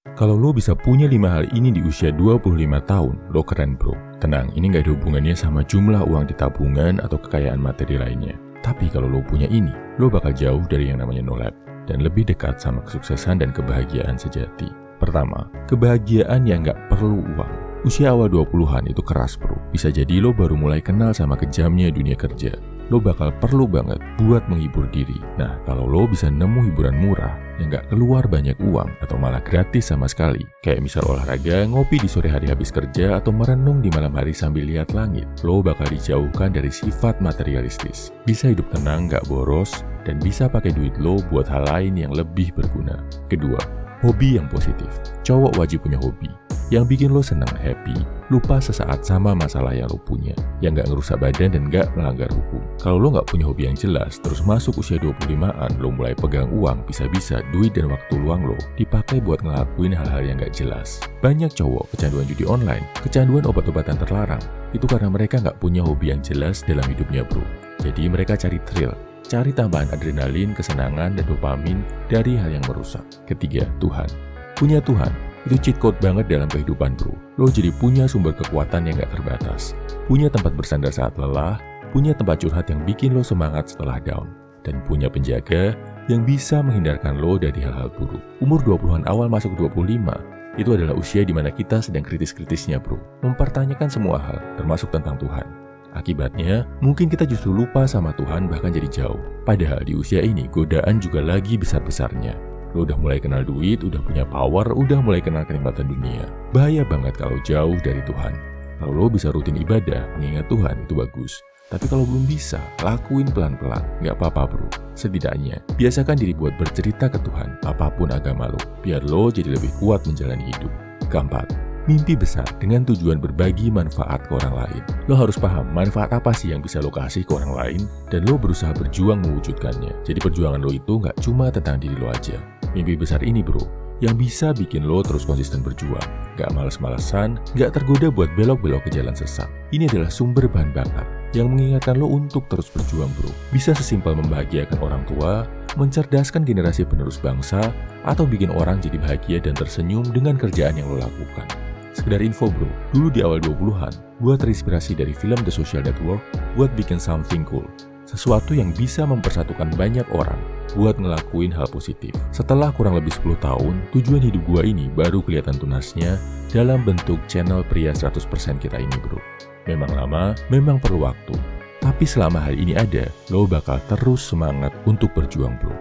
Kalau lo bisa punya 5 hal ini di usia 25 tahun, lo keren bro. Tenang, ini nggak ada hubungannya sama jumlah uang di tabungan atau kekayaan materi lainnya. Tapi kalau lo punya ini, lo bakal jauh dari yang namanya no lab dan lebih dekat sama kesuksesan dan kebahagiaan sejati. Pertama, kebahagiaan yang nggak perlu uang. Usia awal 20-an itu keras bro. Bisa jadi lo baru mulai kenal sama kejamnya dunia kerja. Lo bakal perlu banget buat menghibur diri. Nah, kalau lo bisa nemu hiburan murah yang nggak keluar banyak uang atau malah gratis sama sekali, kayak misal olahraga, ngopi di sore hari habis kerja, atau merenung di malam hari sambil lihat langit, lo bakal dijauhkan dari sifat materialistis. Bisa hidup tenang, nggak boros, dan bisa pakai duit lo buat hal lain yang lebih berguna. Kedua, hobi yang positif. Cowok wajib punya hobi yang bikin lo senang, happy, lupa sesaat sama masalah yang lo punya, yang gak ngerusak badan dan gak melanggar hukum. Kalau lo gak punya hobi yang jelas, terus masuk usia 25-an, lo mulai pegang uang, bisa-bisa duit dan waktu luang lo dipakai buat ngelakuin hal-hal yang gak jelas. Banyak cowok kecanduan judi online, kecanduan obat-obatan terlarang, itu karena mereka gak punya hobi yang jelas dalam hidupnya bro. Jadi mereka cari thrill, cari tambahan adrenalin, kesenangan, dan dopamin dari hal yang merusak. Ketiga, Tuhan. Punya Tuhan itu cheat code banget dalam kehidupan bro. Lo jadi punya sumber kekuatan yang gak terbatas, punya tempat bersandar saat lelah, punya tempat curhat yang bikin lo semangat setelah down, dan punya penjaga yang bisa menghindarkan lo dari hal-hal buruk. Umur 20-an awal masuk 25, itu adalah usia dimana kita sedang kritis-kritisnya bro, mempertanyakan semua hal, termasuk tentang Tuhan. Akibatnya, mungkin kita justru lupa sama Tuhan bahkan jadi jauh. Padahal di usia ini, godaan juga lagi besar-besarnya. Lo udah mulai kenal duit, udah punya power, udah mulai kenal kenikmatan dunia. Bahaya banget kalau jauh dari Tuhan. Kalau lo bisa rutin ibadah, mengingat Tuhan itu bagus. Tapi kalau belum bisa, lakuin pelan-pelan. Gak apa-apa bro. Setidaknya, biasakan diri buat bercerita ke Tuhan, apapun agama lo, biar lo jadi lebih kuat menjalani hidup. Keempat, mimpi besar dengan tujuan berbagi manfaat ke orang lain. Lo harus paham manfaat apa sih yang bisa lo kasih ke orang lain, dan lo berusaha berjuang mewujudkannya. Jadi perjuangan lo itu gak cuma tentang diri lo aja. Mimpi besar ini bro, yang bisa bikin lo terus konsisten berjuang, gak males-malesan, gak tergoda buat belok-belok ke jalan sesat. Ini adalah sumber bahan bakar yang mengingatkan lo untuk terus berjuang bro. Bisa sesimpel membahagiakan orang tua, mencerdaskan generasi penerus bangsa, atau bikin orang jadi bahagia dan tersenyum dengan kerjaan yang lo lakukan. Sekedar info bro, dulu di awal 20-an, gue terinspirasi dari film The Social Network buat bikin something cool. Sesuatu yang bisa mempersatukan banyak orang buat ngelakuin hal positif. Setelah kurang lebih 10 tahun, tujuan hidup gua ini baru kelihatan tunasnya dalam bentuk channel pria 100% kita ini bro. Memang lama, memang perlu waktu. Tapi selama hal ini ada, lo bakal terus semangat untuk berjuang bro.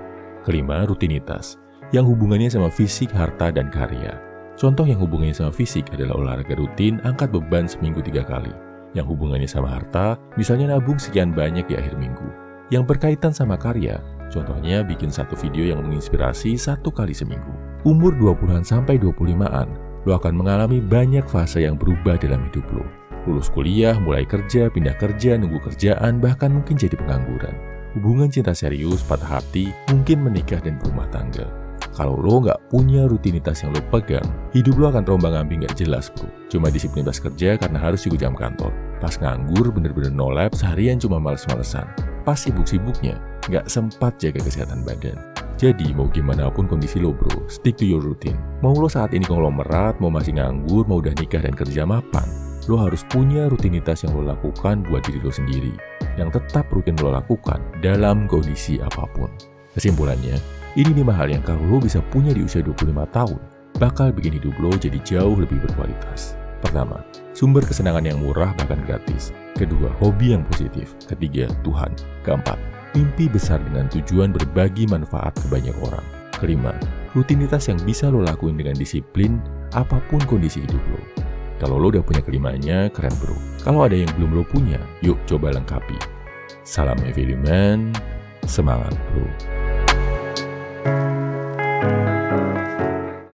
Kelima, rutinitas. Yang hubungannya sama fisik, harta, dan karya. Contoh yang hubungannya sama fisik adalah olahraga rutin, angkat beban seminggu 3 kali. Yang hubungannya sama harta, misalnya nabung sekian banyak di akhir minggu. Yang berkaitan sama karya, contohnya bikin satu video yang menginspirasi 1 kali seminggu. Umur 20-an sampai 25-an, lo akan mengalami banyak fase yang berubah dalam hidup lo. Lulus kuliah, mulai kerja, pindah kerja, nunggu kerjaan, bahkan mungkin jadi pengangguran. Hubungan cinta serius, patah hati, mungkin menikah dan berumah tangga. Kalau lo nggak punya rutinitas yang lo pegang, hidup lo akan terombang-ambing nggak jelas bro. Cuma disiplin pas kerja karena harus ikut jam kantor. Pas nganggur bener-bener no lab, seharian cuma males-malesan. Pas sibuk-sibuknya, nggak sempat jaga kesehatan badan. Jadi mau gimana pun kondisi lo bro, stick to your routine. Mau lo saat ini konglomerat, mau masih nganggur, mau udah nikah dan kerja mapan, lo harus punya rutinitas yang lo lakukan buat diri lo sendiri, yang tetap rutin lo lakukan dalam kondisi apapun. Kesimpulannya, ini 5 hal yang kalau lo bisa punya di usia 25 tahun, bakal bikin hidup lo jadi jauh lebih berkualitas. Pertama, sumber kesenangan yang murah bahkan gratis. Kedua, hobi yang positif. Ketiga, Tuhan. Keempat, mimpi besar dengan tujuan berbagi manfaat ke banyak orang. Kelima, rutinitas yang bisa lo lakuin dengan disiplin apapun kondisi hidup lo. Kalau lo udah punya kelimanya, keren bro. Kalau ada yang belum lo punya, yuk coba lengkapi. Salam Everyman, semangat bro.